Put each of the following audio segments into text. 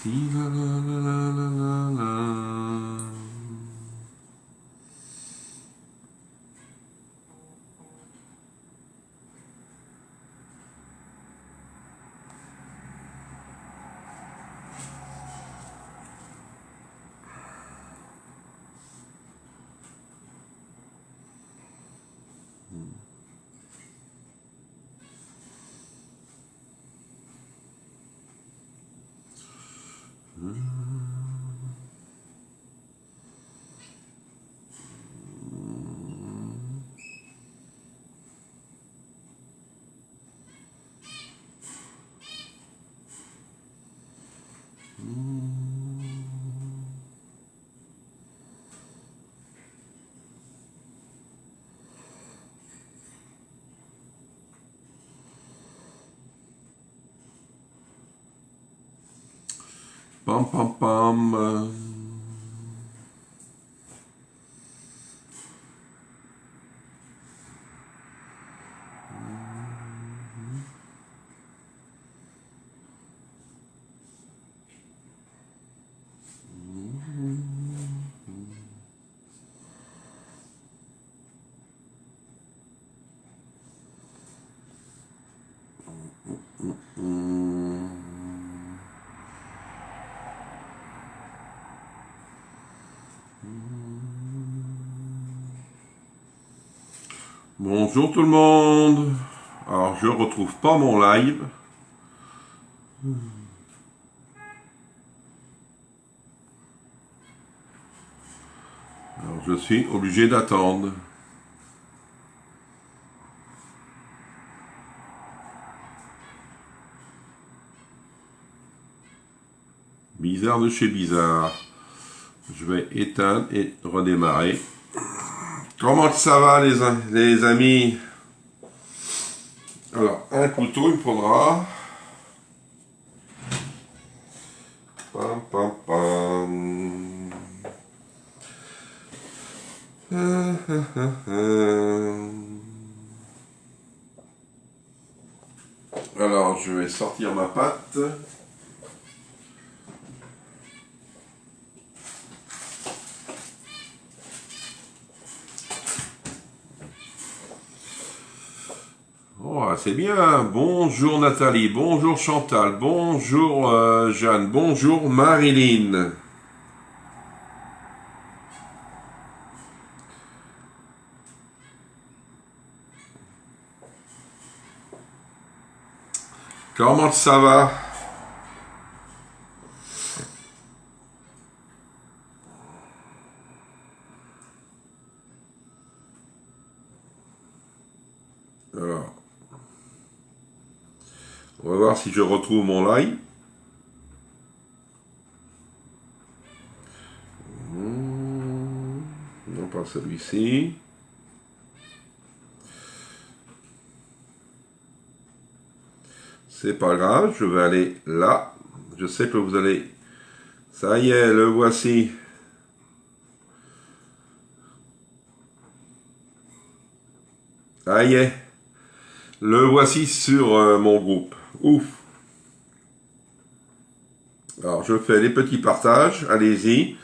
Ti la la la la la la la. Pam pam pam. Bonjour tout le monde. Alors je retrouve pas mon live. Alors je suis obligé d'attendre. Bizarre de chez bizarre. Je vais éteindre et redémarrer. Comment ça va les amis? Alors, un couteau, il me faudra. Pam, pam, pam. Alors, je vais sortir ma pâte. Oh, c'est bien. Bonjour Nathalie, bonjour Chantal, bonjour Jeanne, bonjour Marilyn. Comment ça va? Alors, on va voir si je retrouve mon live. Non, pas celui-ci. C'est pas grave, je vais aller là. Je sais que vous allez... Ça y est, le voici. Ça y est. Le voici sur mon groupe. Ouf. Alors, je fais les petits partages. Allez-y.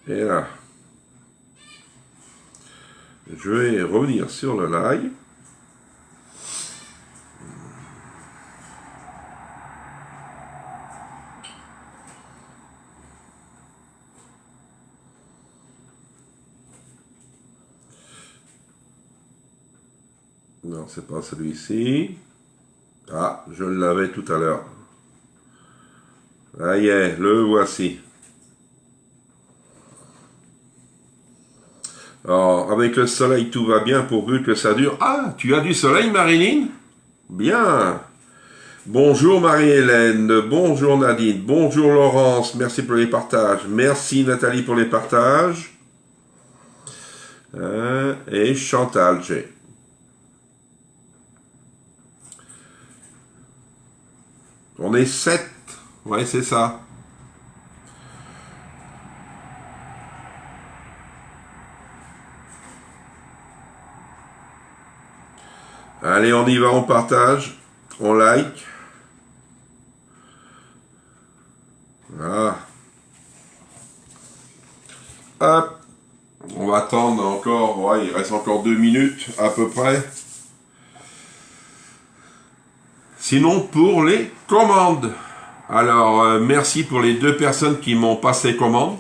Et là, je vais revenir sur le live. Non, c'est pas celui-ci. Ah, je l'avais tout à l'heure. Ça y est, le voici. Alors, avec le soleil, tout va bien pourvu que ça dure. Ah, tu as du soleil, Marilyn? Bien. Bonjour Marie-Hélène, bonjour Nadine, bonjour Laurence, merci pour les partages. Merci Nathalie pour les partages. Et Chantal, j'ai. On est 7. Ouais, c'est ça. Allez, on y va, on partage, on like. Voilà. Hop. On va attendre encore, ouais, il reste encore 2 minutes à peu près. Sinon, pour les commandes. Alors, merci pour les 2 personnes qui m'ont passé commande.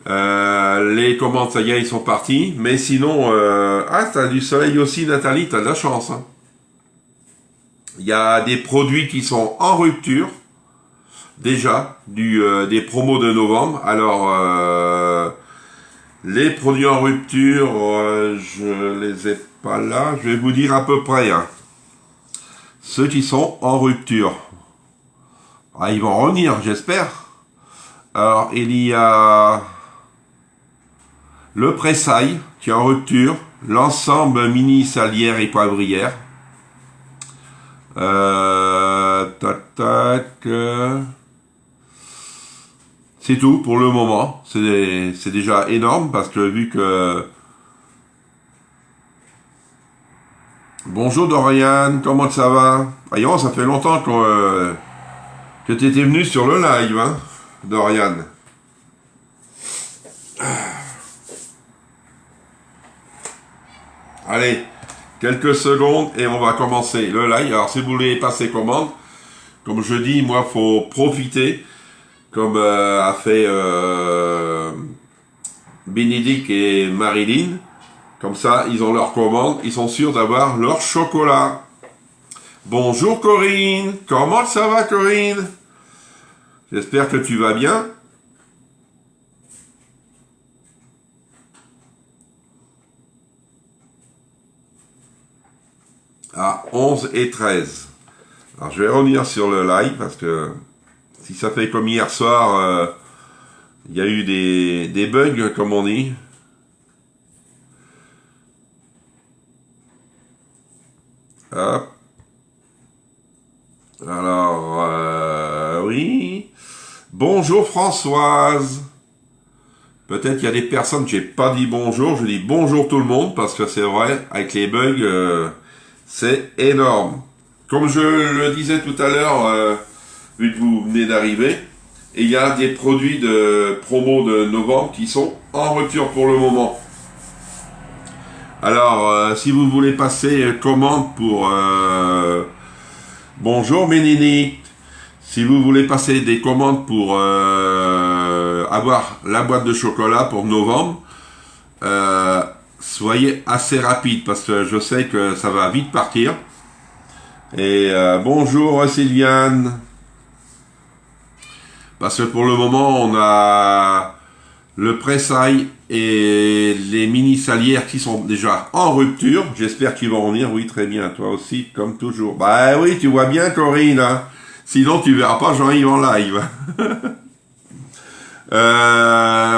Les commandes, ça y est, ils sont partis. Mais sinon, t'as du soleil aussi, Nathalie, t'as de la chance. Hein. Il y a des produits qui sont en rupture. Déjà, des promos de novembre. Alors, les produits en rupture, je les ai pas là. Je vais vous dire à peu près. Hein. Ceux qui sont en rupture. Ah, ils vont revenir, j'espère. Alors, il y a le pressail qui est en rupture. L'ensemble mini salière et poivrière. C'est tout pour le moment. C'est déjà énorme parce que vu que... Bonjour Dorian, comment ça va? Voyons, ça fait longtemps que tu étais venu sur le live, hein, Dorian. Allez, quelques secondes et on va commencer le live. Alors si vous voulez passer commande, comme je dis, moi faut profiter, comme a fait Bénédicte et Marilyn. Comme ça, ils ont leur commande, ils sont sûrs d'avoir leur chocolat. Bonjour Corinne, comment ça va Corinne? J'espère que tu vas bien. À 11 et 13. Alors je vais revenir sur le live parce que si ça fait comme hier soir, il y a eu des bugs comme on dit. Hop. Alors, oui. Bonjour Françoise. Peut-être qu'il y a des personnes que j'ai pas dit bonjour. Je dis bonjour tout le monde parce que c'est vrai, avec les bugs, c'est énorme. Comme je le disais tout à l'heure, vu que vous venez d'arriver, il y a des produits de promo de novembre qui sont en rupture pour le moment. Alors, si vous voulez passer commande pour... bonjour Bénédicte. Si vous voulez passer des commandes pour avoir la boîte de chocolat pour novembre, soyez assez rapide parce que je sais que ça va vite partir. Et bonjour Sylviane. Parce que pour le moment, on a le pressail et les mini salières qui sont déjà en rupture. J'espère qu'ils vont revenir. Oui, très bien. Toi aussi, comme toujours. Bah oui, tu vois bien, Corinne. Hein. Sinon, tu verras pas Jean-Yves en live.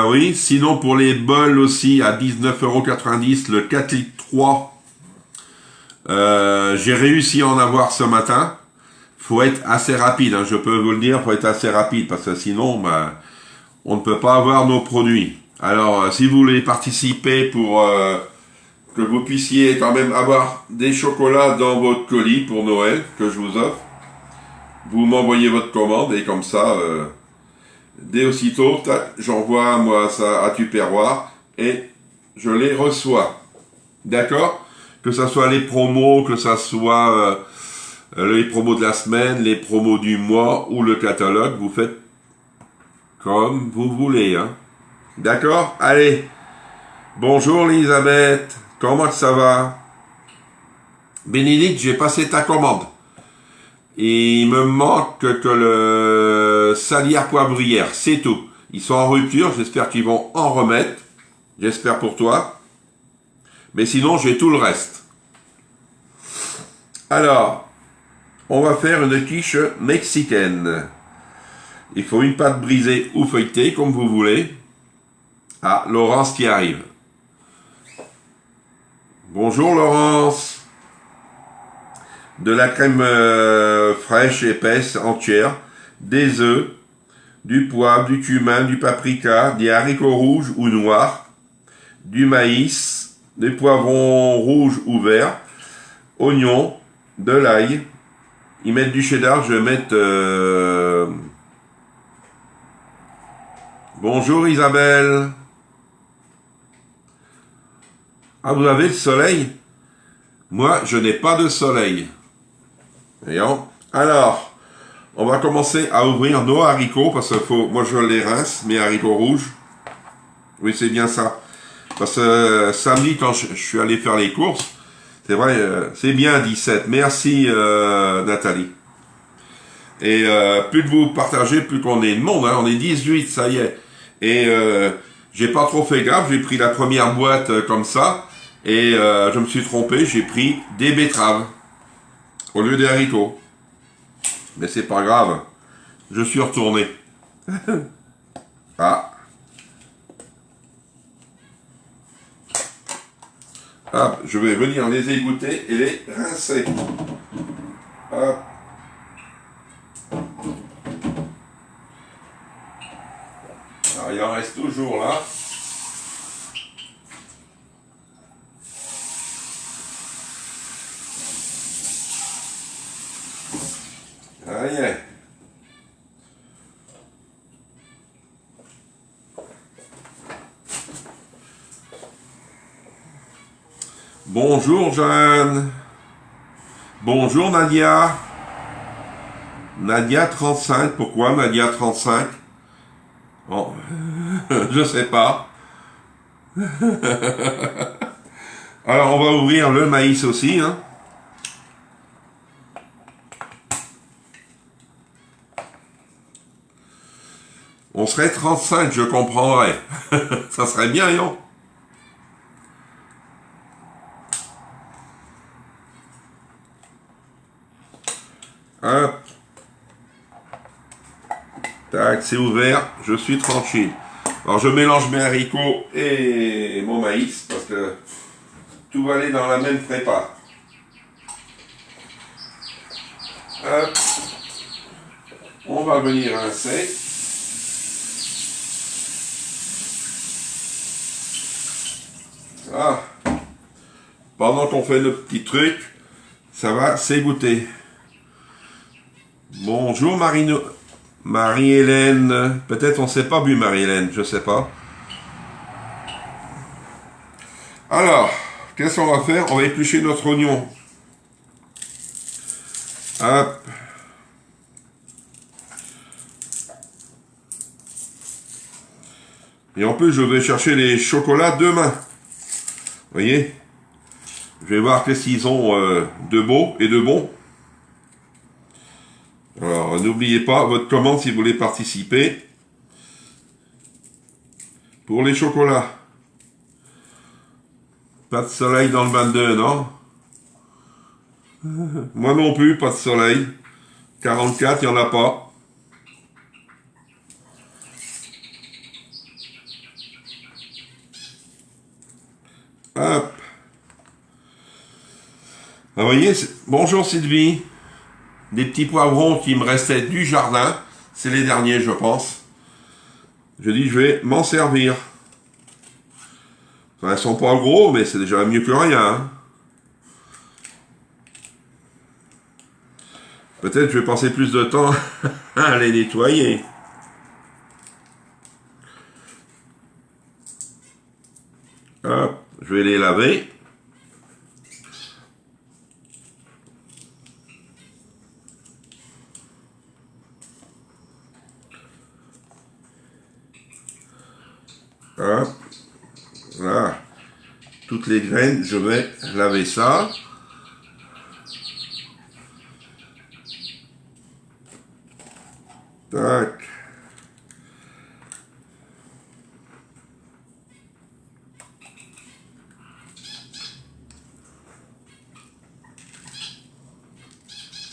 Oui, sinon pour les bols aussi, à 19,90 €, le 4 litres 3. J'ai réussi à en avoir ce matin. Faut être assez rapide, hein, je peux vous le dire, faut être assez rapide, parce que sinon, bah, on ne peut pas avoir nos produits. Alors, si vous voulez participer pour que vous puissiez quand même avoir des chocolats dans votre colis pour Noël, que je vous offre, vous m'envoyez votre commande, et comme ça, dès aussitôt, j'envoie moi ça à Tupperware, et je les reçois. D'accord? Que ça soit les promos, que ça soit les promos de la semaine, les promos du mois ou le catalogue, vous faites comme vous voulez. Hein. D'accord? Allez. Bonjour Elisabeth. Comment ça va? Bénédicte, j'ai passé ta commande. Et il me manque que le salière poivrière, c'est tout. Ils sont en rupture, j'espère qu'ils vont en remettre. J'espère pour toi. Mais sinon, j'ai tout le reste. Alors, on va faire une quiche mexicaine. Il faut une pâte brisée ou feuilletée, comme vous voulez. Ah, Laurence qui arrive. Bonjour Laurence. De la crème fraîche, épaisse, entière, des œufs, du poivre, du cumin, du paprika, des haricots rouges ou noirs, du maïs, des poivrons rouges ou verts, oignons, de l'ail. Ils mettent du cheddar, je vais mettre... Bonjour Isabelle. Ah, vous avez le soleil? Moi, je n'ai pas de soleil. Voyons. Alors, on va commencer à ouvrir nos haricots, parce que moi je les rince, mes haricots rouges. Oui, c'est bien ça. Parce que samedi, quand je suis allé faire les courses, c'est vrai, c'est bien 17. Merci Nathalie. Et plus que vous partagez, plus qu'on est de monde. Hein. On est 18, ça y est. Et j'ai pas trop fait gaffe, j'ai pris la première boîte comme ça. Et je me suis trompé, j'ai pris des betteraves au lieu des haricots. Mais c'est pas grave, je suis retourné. Ah. Hop, je vais venir les égoutter et les rincer. Hop. Alors, il en reste toujours là. Allez. Bonjour Jeanne. Bonjour Nadia. Nadia 35. Pourquoi Nadia 35? Bon, je sais pas. Alors on va ouvrir le maïs aussi. Hein. On serait 35, je comprendrais. Ça serait bien, non? Hop. Tac, c'est ouvert, je suis tranquille. Alors je mélange mes haricots et mon maïs, parce que tout va aller dans la même prépa. Hop. On va venir rincer. Ah. Pendant qu'on fait nos petits trucs, ça va s'égoutter. Bonjour Marie-Hélène. Peut-être on ne s'est pas bu Marie-Hélène, je sais pas. Alors, qu'est-ce qu'on va faire? On va éplucher notre oignon. Hop. Et en plus, je vais chercher les chocolats demain. Vous voyez? Je vais voir qu'est-ce qu'ils ont de beau et de bon. Alors, n'oubliez pas votre commande si vous voulez participer. Pour les chocolats. Pas de soleil dans le 22, non? Moi non plus, pas de soleil. 44, il n'y en a pas. Hop. Ah, vous voyez, bonjour Sylvie. Des petits poivrons qui me restaient du jardin. C'est les derniers, je pense. Je dis, je vais m'en servir. Enfin, elles sont pas gros, mais c'est déjà mieux que rien. Hein. Peut-être je vais passer plus de temps à les nettoyer. Hop, je vais les laver. Hop, là, toutes les graines, je vais laver ça. Tac.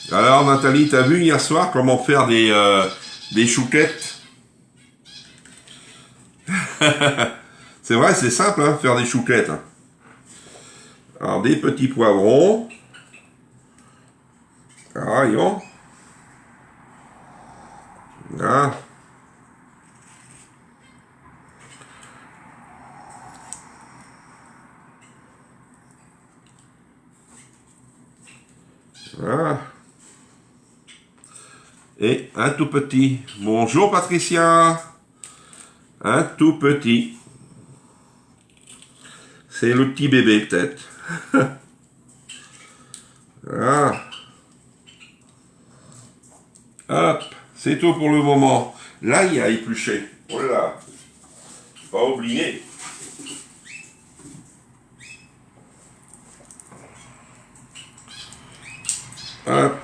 Alors Nathalie, t'as vu hier soir comment faire des chouquettes? C'est vrai, c'est simple, hein, faire des chouquettes. Alors des petits poivrons. Ah, voyons. Là. Voilà. Et un tout petit. Bonjour Patricia. Un tout petit. C'est le petit bébé peut-être. Voilà. Hop, c'est tout pour le moment. Là, il a épluché. Voilà. Pas oublier. Hop.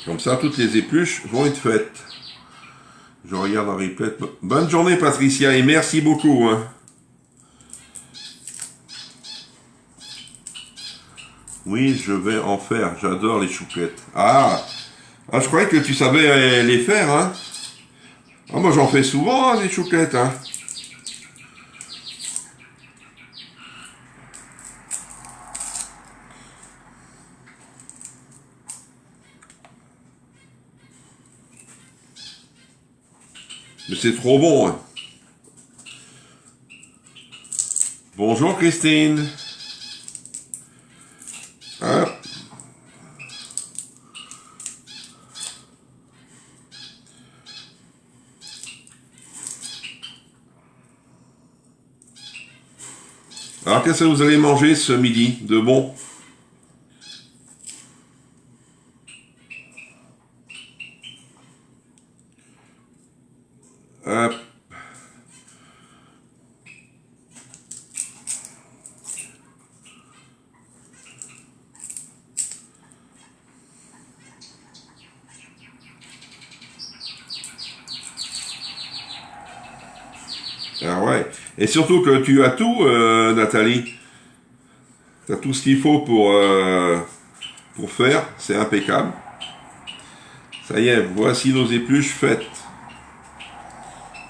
Comme ça, toutes les épluches vont être faites. Je regarde en replay. Bonne journée, Patricia, et merci beaucoup. Hein. Oui, je vais en faire. J'adore les chouquettes. Ah, je croyais que tu savais les faire. Hein. Ah, moi, j'en fais souvent, hein, des chouquettes. Hein. Mais c'est trop bon. Hein. Bonjour, Christine. Hein. Alors, qu'est-ce que vous allez manger ce midi de bon? Hop. Ah ouais. Et surtout que tu as tout, Nathalie. Tu as tout ce qu'il faut pour faire. C'est impeccable. Ça y est, voici nos épluches faites.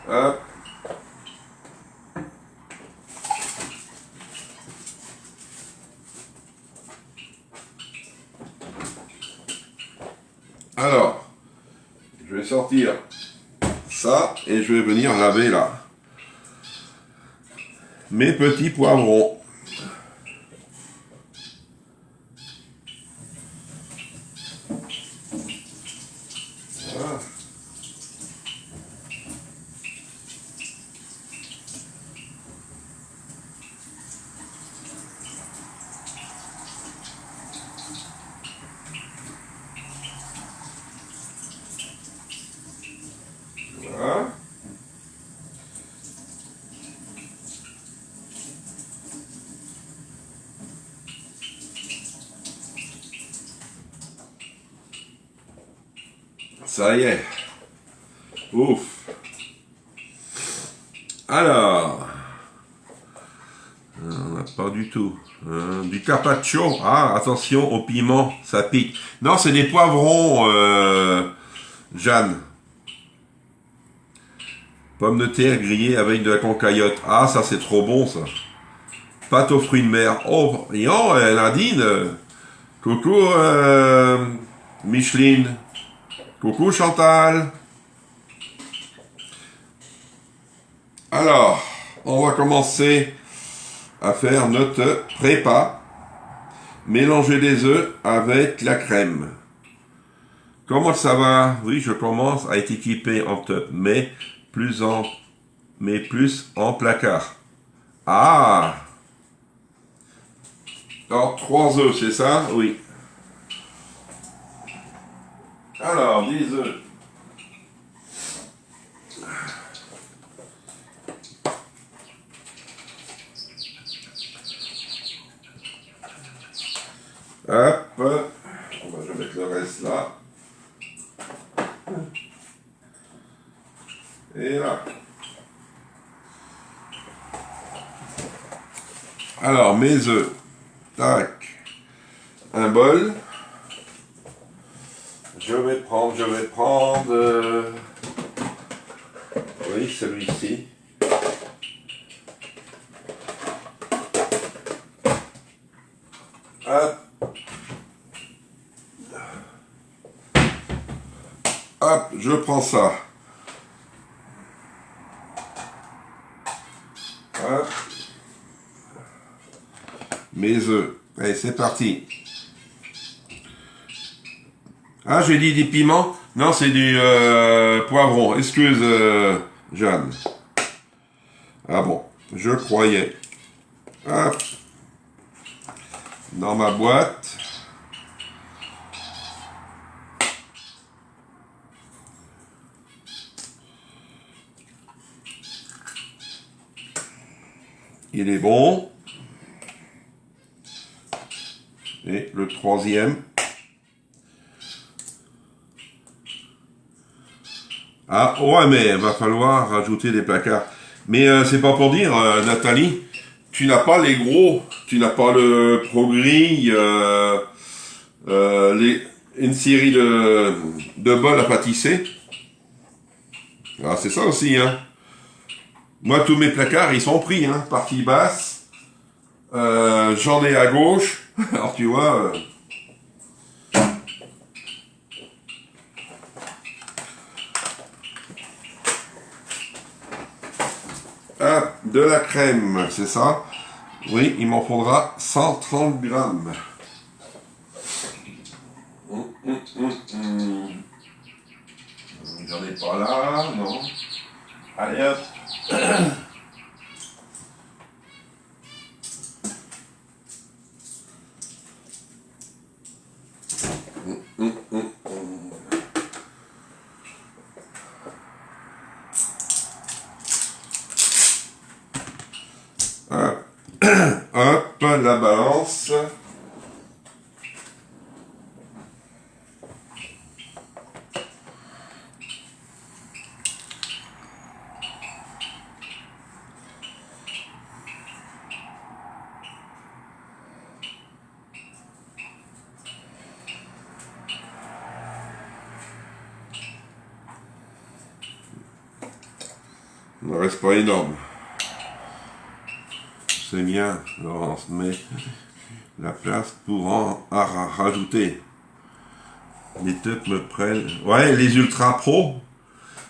Hop. Alors, je vais sortir ça et je vais venir laver là mes petits poivrons. Voilà. Voilà. Ça y est. Ouf. Alors. On n'a pas du tout. Du carpaccio. Ah, attention au piment, ça pique. Non, c'est des poivrons, Jeanne. Pommes de terre grillées avec de la concaillotte. Ah, ça c'est trop bon ça. Pâte aux fruits de mer. Oh, Nadine. Coucou Micheline. Coucou Chantal. Alors, on va commencer à faire notre prépa. Mélanger les œufs avec la crème. Comment ça va? Oui, je commence à être équipé en top, mais plus en placard. Ah! Alors, 3 œufs, c'est ça? Oui. Alors, 10 œufs. Hop. Je vais mettre le reste là. Et là. Alors, mes œufs. Tac. un bol. Je vais prendre, oui, celui-ci. Hop. Hop, je prends ça. Hop. Mes œufs. Allez, c'est parti. Ah, j'ai dit des piments? Non, c'est du poivron. Excuse, Jeanne. Ah bon, je croyais. Hop. Dans ma boîte. Il est bon. Et le troisième. Ah, ouais, mais il va falloir rajouter des placards. Mais c'est pas pour dire, Nathalie, tu n'as pas les gros, tu n'as pas le Progris, une série de bols à pâtisser. Ah, c'est ça aussi, hein. Moi, tous mes placards, ils sont pris, hein. Partie basse. J'en ai à gauche. Alors, tu vois... de la crème, c'est ça? Oui, il m'en faudra 130 grammes. J'en ai pas là, non. Allez hop. Hop, la balance. Il ne reste pas énorme. C'est bien, Laurence, mais la place pour en rajouter. Les têtes me prennent... Ouais, les Ultra Pro.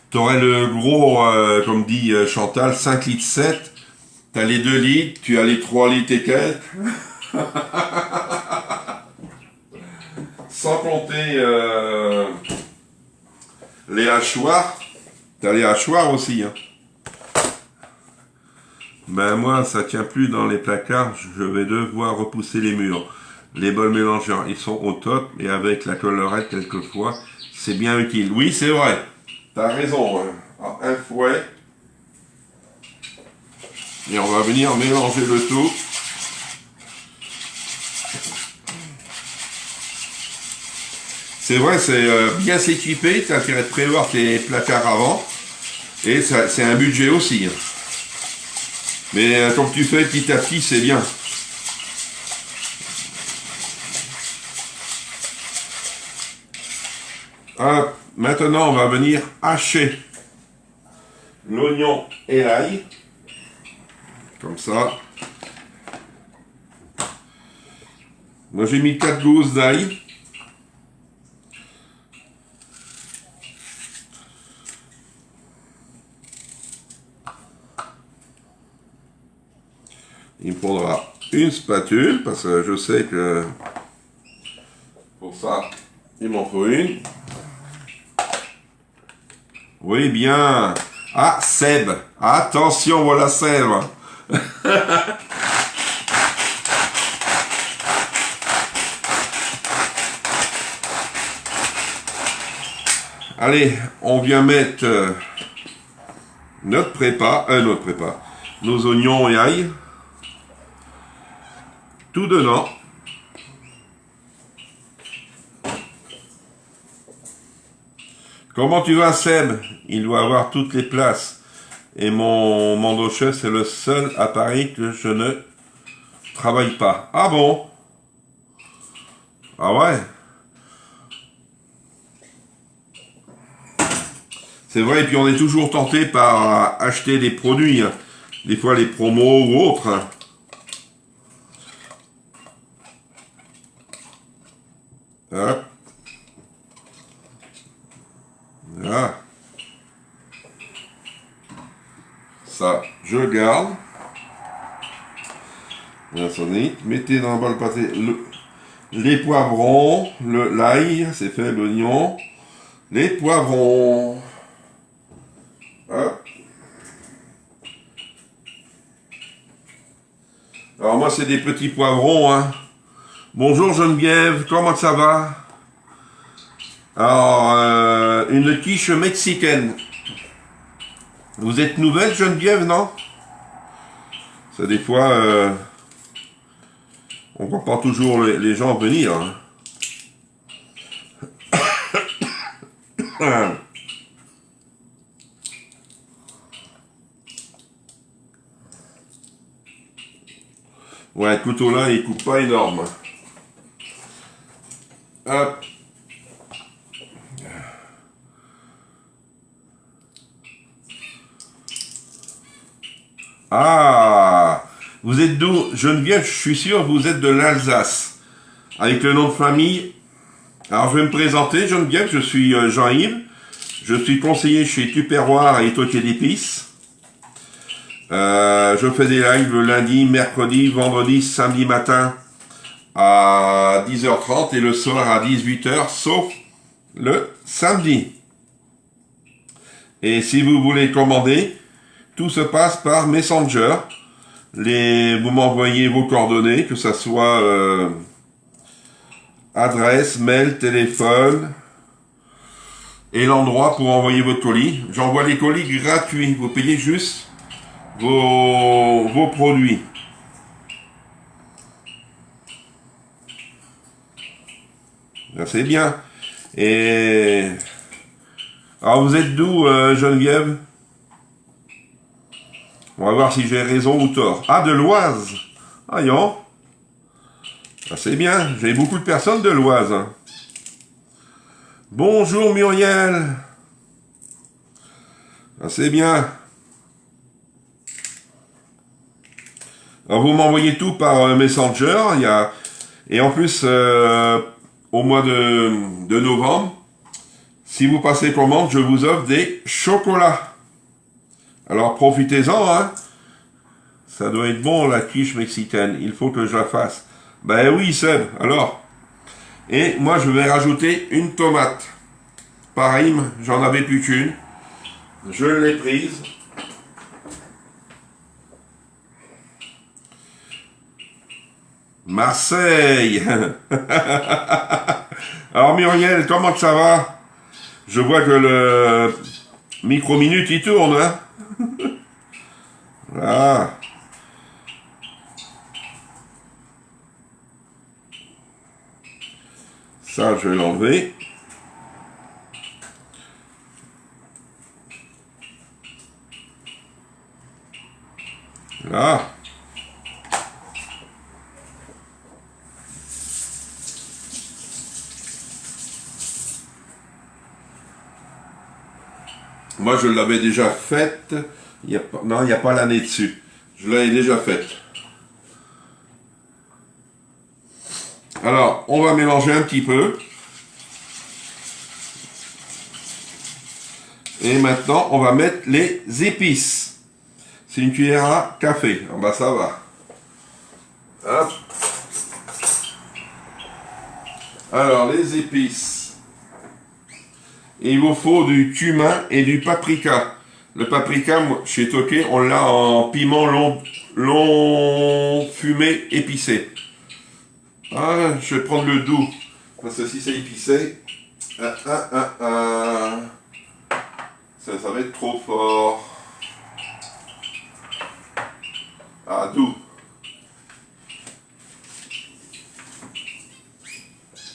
T'aurais le gros, comme dit Chantal, 5 litres 7. T'as les 2 litres, tu as les 3 litres et quelques. Sans compter les hachoirs. T'as les hachoirs aussi, hein. Ben moi, ça tient plus dans les placards, je vais devoir repousser les murs. Les bols mélangeurs, ils sont au top, et avec la collerette, quelquefois, c'est bien utile. Oui, c'est vrai, t'as raison. Hein. Alors, un fouet. Et on va venir mélanger le tout. C'est vrai, c'est bien s'équiper, t'as intérêt de prévoir tes placards avant. Et c'est un budget aussi. Hein. Mais comme tu fais petit à petit, c'est bien. Maintenant, on va venir hacher l'oignon et l'ail. Comme ça. Moi, j'ai mis 4 gousses d'ail. Il me faudra une spatule, parce que je sais que pour ça, il m'en faut une. Oui, bien. Ah, Seb. Attention, voilà Seb. Allez, on vient mettre notre prépa, nos oignons et ail. Tout dedans. Comment tu vas, Seb? Il doit avoir toutes les places. Et mon mandochef, c'est le seul appareil que je ne travaille pas. Ah bon? Ah ouais. C'est vrai, et puis on est toujours tenté par acheter des produits, hein. Des fois les promos ou autres, hein. Hop. Voilà. Ça, je garde. Bien sonné. Mettez dans le bol pâté les poivrons, l'ail, c'est fait, l'oignon, les poivrons. Hop. Alors moi c'est des petits poivrons, hein. Bonjour Geneviève, comment ça va? Alors, une quiche mexicaine. Vous êtes nouvelle Geneviève, non? Ça des fois, on voit pas toujours les gens venir, hein. Ouais, le couteau là, il coupe pas énorme. Hop. Ah, vous êtes d'où? Geneviève, je suis sûr, vous êtes de l'Alsace. Avec le nom de famille. Alors, je vais me présenter, Geneviève, je suis Jean-Yves. Je suis conseiller chez Tupperware et Toquet d'épices. Je fais des lives le lundi, mercredi, vendredi, samedi matin à 10h30 et le soir à 18h, sauf le samedi. Et si vous voulez commander, tout se passe par Messenger. Vous m'envoyez vos coordonnées, que ce soit adresse, mail, téléphone et l'endroit pour envoyer votre colis. J'envoie les colis gratuits. Vous payez juste vos produits. C'est bien. Et alors vous êtes d'où, Geneviève? On va voir si j'ai raison ou tort. Ah, de l'Oise. Ah, yon. Ah, c'est bien. J'ai beaucoup de personnes de l'Oise, hein. Bonjour Muriel. Ah, c'est bien. Alors, vous m'envoyez tout par Messenger. Et en plus, au mois de novembre, si vous passez commande, je vous offre des chocolats. Alors profitez-en, hein. Ça doit être bon la quiche mexicaine. Il faut que je la fasse. Ben oui, Seb. Alors. Et moi, je vais rajouter une tomate. Pareil, j'en avais plus qu'une. Je l'ai prise. Marseille. Alors Muriel, comment ça va? Je vois que le micro-minute il tourne, hein. Voilà. Ça, je vais l'enlever. Là. Moi, je l'avais déjà faite. Non, il n'y a pas l'année dessus. Je l'avais déjà faite. Alors, on va mélanger un petit peu. Et maintenant, on va mettre les épices. C'est une cuillère à café. Ah bah ça va. Hop. Alors, les épices. Il vous faut du cumin et du paprika. Le paprika, chez Toquet, on l'a en piment long fumé épicé. Ah, je vais prendre le doux. Parce que si c'est épicé, ça va être trop fort. Ah, doux.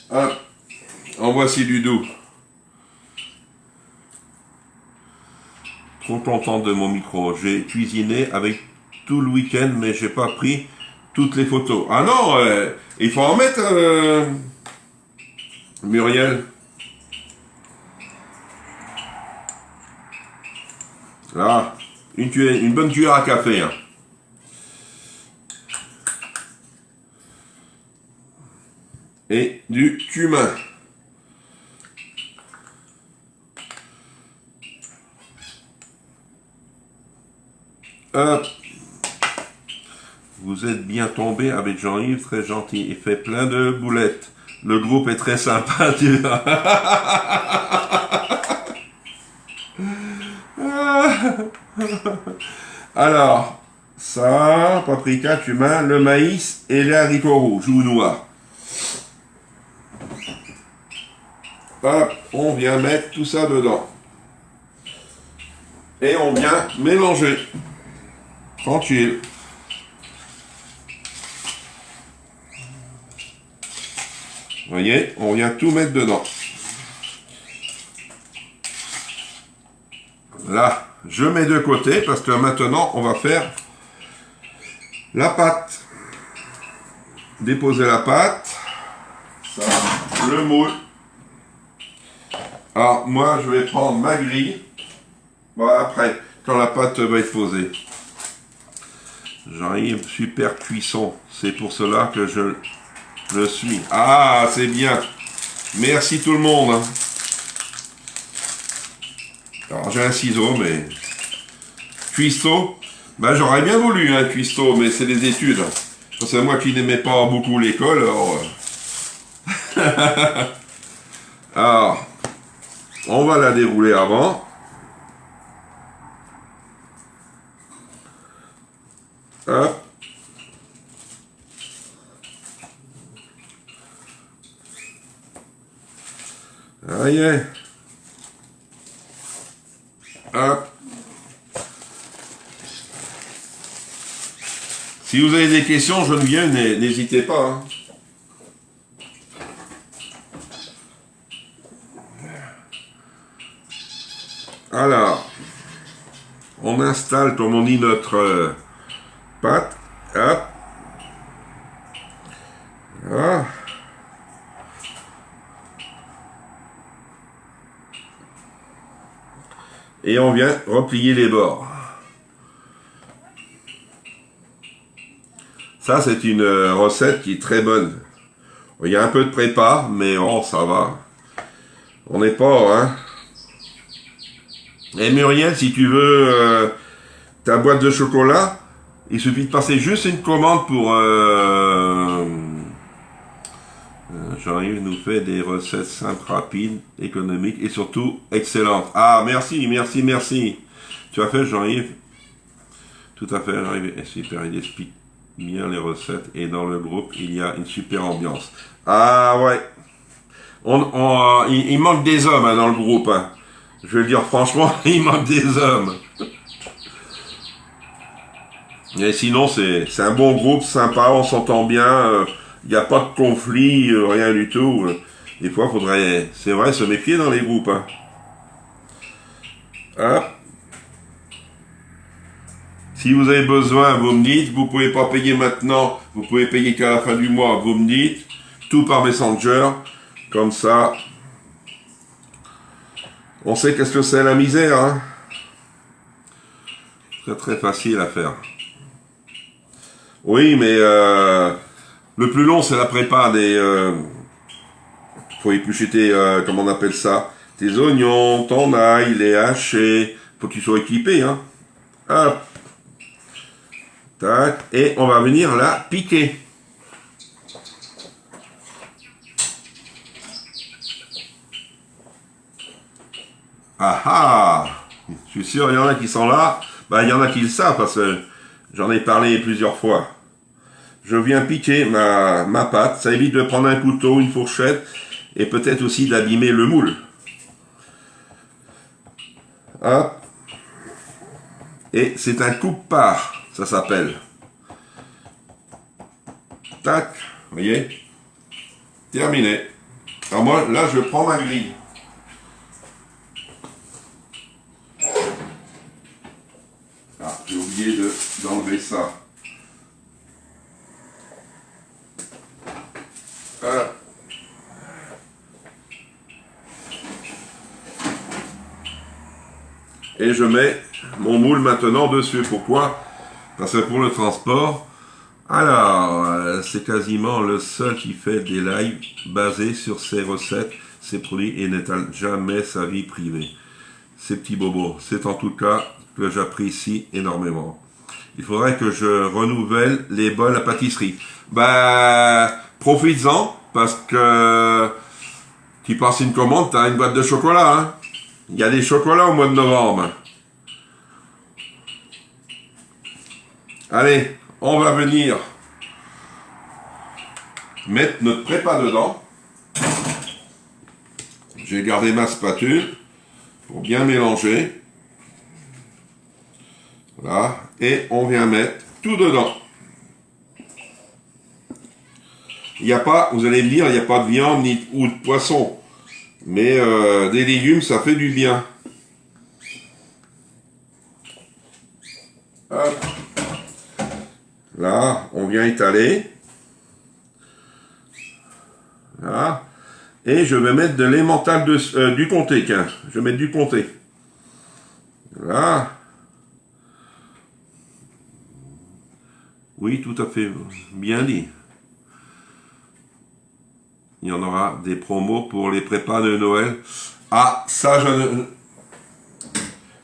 Hop. En voici du doux. Trop content de mon micro. J'ai cuisiné avec tout le week-end, mais j'ai pas pris toutes les photos. Ah non, il faut en mettre. Muriel. Là, une bonne cuillère à café. Hein. Et du cumin. Hop. Vous êtes bien tombé avec Jean-Yves, très gentil. Il fait plein de boulettes. Le groupe est très sympa. Alors, ça, paprika, cumin, le maïs et les haricots rouges ou noirs. Hop, on vient mettre tout ça dedans. Et on vient mélanger. Tranquille. Vous voyez, on vient tout mettre dedans. Là, je mets de côté parce que maintenant, on va faire la pâte. Déposer la pâte. Ça, le moule. Alors, moi, je vais prendre ma grille. Bon, après, quand la pâte va être posée. J'arrive, super cuisson. C'est pour cela que je le suis. Ah, c'est bien. Merci tout le monde. Hein. Alors, j'ai un ciseau, mais... Cuistot. Ben, j'aurais bien voulu un cuistot, mais c'est des études. C'est moi qui n'aimais pas beaucoup l'école, alors... alors, on va la dérouler avant. Hop. Ça y est. Hop. Si vous avez des questions, Geneviève, n'hésitez pas. Hein. Alors, on installe, comme on dit, notre pâte. Hop. Ah. Et on vient replier les bords. Ça, c'est une recette qui est très bonne. Il y a un peu de prépa, mais oh, ça va. On n'est pas, hein. Et Muriel, si tu veux ta boîte de chocolat, il suffit de passer juste une commande pour... Jean-Yves nous fait des recettes simples, rapides, économiques et surtout excellentes. Ah, merci, merci, merci. Tu as fait, Jean-Yves? Tout à fait, Jean-Yves est super, il explique bien les recettes et dans le groupe, il y a une super ambiance. Ah ouais. Il manque des hommes hein, dans le groupe. Hein. Je vais le dire franchement, il manque des hommes. Et sinon, c'est un bon groupe, sympa, on s'entend bien, il n'y a pas de conflit, rien du tout. Des fois, il faudrait, c'est vrai, se méfier dans les groupes. Hein. Hop. Si vous avez besoin, vous me dites, vous ne pouvez pas payer maintenant, vous pouvez payer qu'à la fin du mois, vous me dites, tout par Messenger, comme ça, on sait qu'est-ce que c'est la misère. Hein. Très très facile à faire. Oui, mais le plus long, c'est la prépa des... faut éplucher tes... comment on appelle ça? Tes oignons, ton ail, les hacher. Faut que tu sois équipé, hein. Hop. Tac. Et on va venir la piquer. Ah ah! Je suis sûr, il y en a qui sont là. Ben, il y en a qui le savent parce que j'en ai parlé plusieurs fois. Je viens piquer ma pâte. Ça évite de prendre un couteau, une fourchette et peut-être aussi d'abîmer le moule. Hop. Et c'est un coupe-part, ça s'appelle. Tac. Vous voyez? Terminé. Alors moi, là, je prends ma grille. Ah, j'ai oublié d'enlever ça. Et je mets mon moule maintenant dessus. Pourquoi? Parce que pour le transport. Alors, c'est quasiment le seul qui fait des lives basés sur ses recettes, ses produits et n'étale jamais sa vie privée. Ces petits bobos, c'est en tout cas que j'apprécie énormément. Il faudrait que je renouvelle les bols à pâtisserie. Bah, profites-en, parce que tu passes une commande, tu as une boîte de chocolat. Hein. Il y a des chocolats au mois de novembre. Allez, on va venir mettre notre prépa dedans. J'ai gardé ma spatule pour bien mélanger. Voilà. Et on vient mettre tout dedans. Il n'y a pas, vous allez me dire, il n'y a pas de viande ni ou de poisson. Mais des légumes, ça fait du bien. Hop. Là, on vient étaler. Là. Et je vais mettre de l'emmental du comté, tiens. Je vais mettre du comté. Là. Oui, tout à fait. Bien dit. Il y en aura des promos pour les prépas de Noël. Ah, ça, je ne...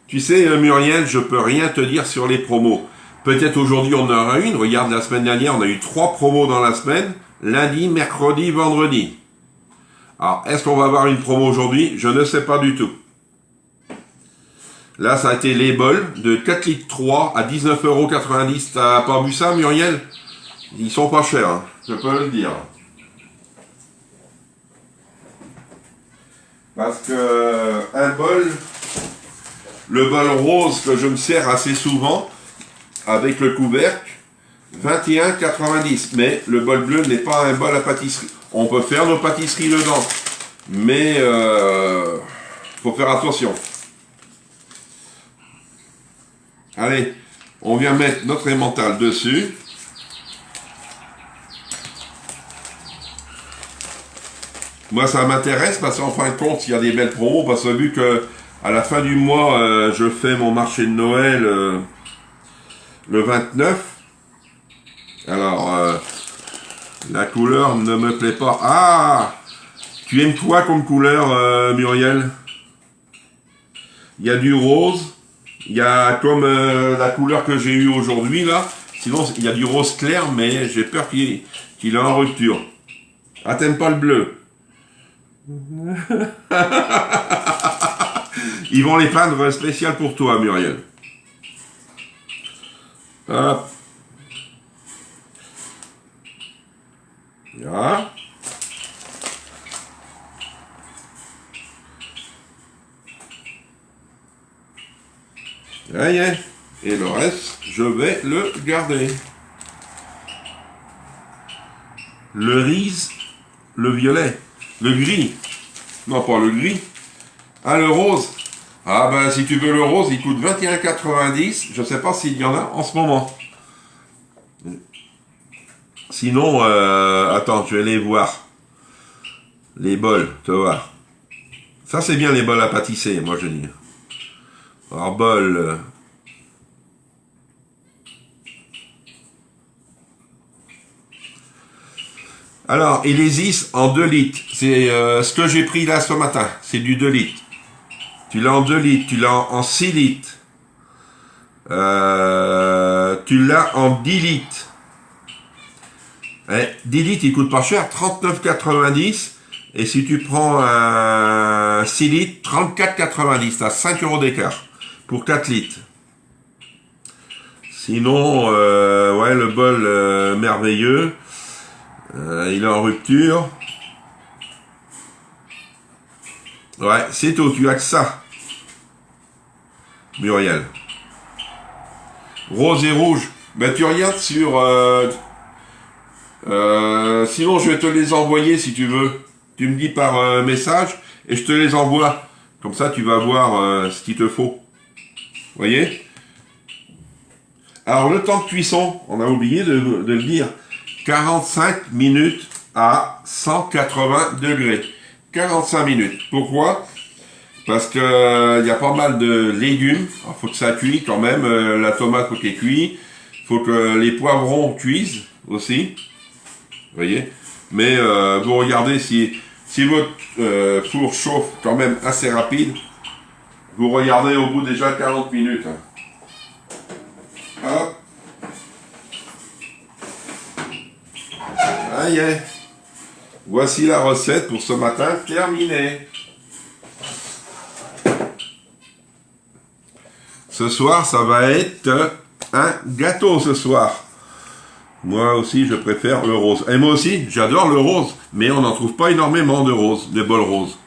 Tu sais, Muriel, je peux rien te dire sur les promos. Peut-être aujourd'hui, on en aura une. Regarde, la semaine dernière, on a eu 3 promos dans la semaine. Lundi, mercredi, vendredi. Alors, est-ce qu'on va avoir une promo aujourd'hui? Je ne sais pas du tout. Là, ça a été les bols de 4 litres 3 à 19,90 €. T'as pas vu ça, Muriel? Ils sont pas chers, hein. Je peux le dire. Parce que un bol, le bol rose que je me sers assez souvent, avec le couvercle, 21,90 €. Mais le bol bleu n'est pas un bol à pâtisserie. On peut faire nos pâtisseries dedans. Mais faut faire attention. Allez, on vient mettre notre emmental dessus. Moi, ça m'intéresse parce qu'en fin de compte, il y a des belles promos. Parce que vu que à la fin du mois, je fais mon marché de Noël le 29. Alors, la couleur ne me plaît pas. Ah! Tu aimes quoi comme couleur, Muriel? Il y a du rose. Il y a comme la couleur que j'ai eue aujourd'hui, là. Sinon, il y a du rose clair, mais j'ai peur qu'il ait en rupture. Ah, t'aimes pas le bleu? Ils vont les peindre spécial pour toi, Muriel. Hop. Là. Là y est. Et le reste, je vais le garder. Le riz, le violet, le gris. Non, pas le gris. Ah, le rose. Ah ben, si tu veux le rose, il coûte 21,90 €. Je ne sais pas s'il y en a en ce moment. Sinon, attends, je vais les voir. Les bols, tu vas voir. Ça, c'est bien les bols à pâtisser, moi je dis. Alors, bol. Alors, il existe en 2 litres. C'est ce que j'ai pris là ce matin. C'est du 2 litres. Tu l'as en 2 litres. Tu l'as en 6 litres. Tu l'as en 10 litres. 10 litres, il coûte pas cher. 39,90 €. Et si tu prends un 6 litres, 34,90 €. T'as 5 € d'écart. Pour 4 litres. Sinon, ouais, le bol merveilleux. Il est en rupture. Ouais, c'est tout, tu as que ça. Muriel. Rose et rouge. Ben tu regardes sur... sinon je vais te les envoyer si tu veux. Tu me dis par message et je te les envoie. Comme ça tu vas voir ce qu'il te faut. Vous voyez? Alors le temps de cuisson, on a oublié de le dire. 45 minutes à 180 degrés. 45 minutes. Pourquoi? Parce que il y a pas mal de légumes. Il faut que ça cuise quand même. La tomate faut qu'elle cuise. Il faut que les poivrons cuisent aussi. Vous voyez. Mais vous regardez si votre four chauffe quand même assez rapide. Vous regardez au bout déjà 40 minutes. Hop. Ah, yeah. Voici la recette pour ce matin terminée. Ce soir, ça va être un gâteau ce soir. Moi aussi, je préfère le rose. Et moi aussi, j'adore le rose. Mais on n'en trouve pas énormément de rose, des bols roses.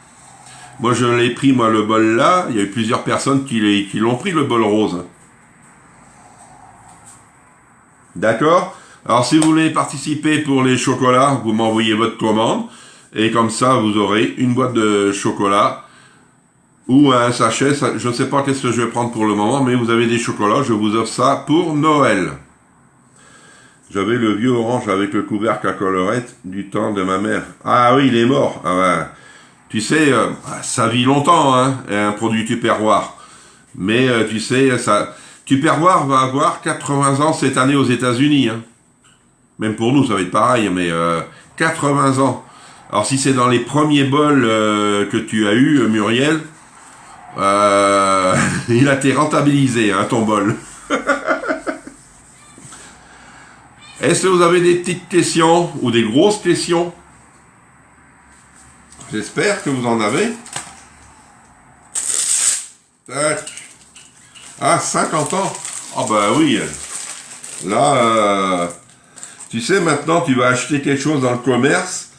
Moi, je l'ai pris, moi, le bol là. Il y a eu plusieurs personnes qui l'ont pris, le bol rose. D'accord ? Alors, si vous voulez participer pour les chocolats, vous m'envoyez votre commande. Et comme ça, vous aurez une boîte de chocolat ou un sachet. Je ne sais pas qu'est-ce que je vais prendre pour le moment, mais vous avez des chocolats. Je vous offre ça pour Noël. J'avais le vieux orange avec le couvercle à collerette du temps de ma mère. Ah oui, il est mort. Ah ouais. Tu sais, ça vit longtemps, hein, un produit Tupperware. Mais tu sais, Tupperware va avoir 80 ans cette année aux États-Unis. Hein. Même pour nous, ça va être pareil, mais 80 ans. Alors si c'est dans les premiers bols que tu as eu, Muriel, il a été rentabilisé, hein, ton bol. Est-ce que vous avez des petites questions ou des grosses questions? J'espère que vous en avez. Tac. Ah, 50 ans. Ah bah oui. Là, tu sais, maintenant, tu vas acheter quelque chose dans le commerce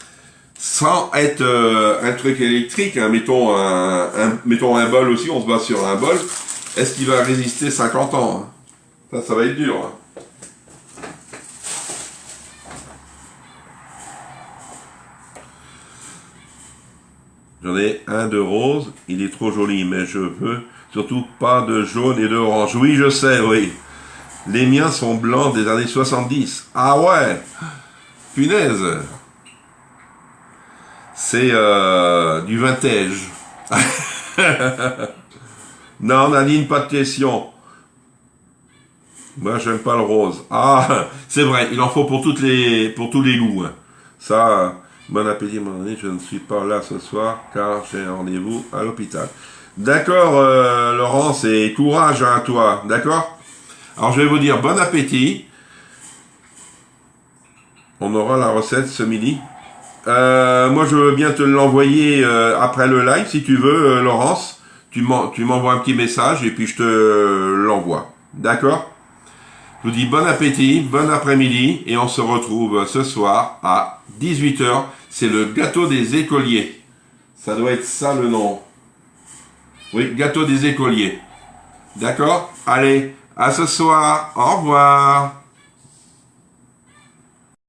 sans être un truc électrique. Hein. Mettons un bol aussi, on se base sur un bol. Est-ce qu'il va résister 50 ans? Hein? Ça va être dur. Hein. J'en ai un de rose, il est trop joli, mais je veux surtout pas de jaune et d'orange. Oui, je sais, oui. Les miens sont blancs des années 70. Ah ouais, punaise. C'est du vintage. Non, Nadine, pas de question. Moi, j'aime pas le rose. Ah, c'est vrai, il en faut pour tous les goûts. Hein. Ça... Bon appétit, mon ami, je ne suis pas là ce soir car j'ai un rendez-vous à l'hôpital. D'accord, Laurence, et courage à toi, d'accord? Alors je vais vous dire bon appétit. On aura la recette ce midi. Moi je veux bien te l'envoyer après le live si tu veux, Laurence. Tu m'envoies un petit message et puis je te l'envoie. D'accord? Je vous dis bon appétit, bon après-midi et on se retrouve ce soir à 18h. C'est le gâteau des écoliers. Ça doit être ça le nom. Oui, gâteau des écoliers. D'accord? Allez, à ce soir. Au revoir.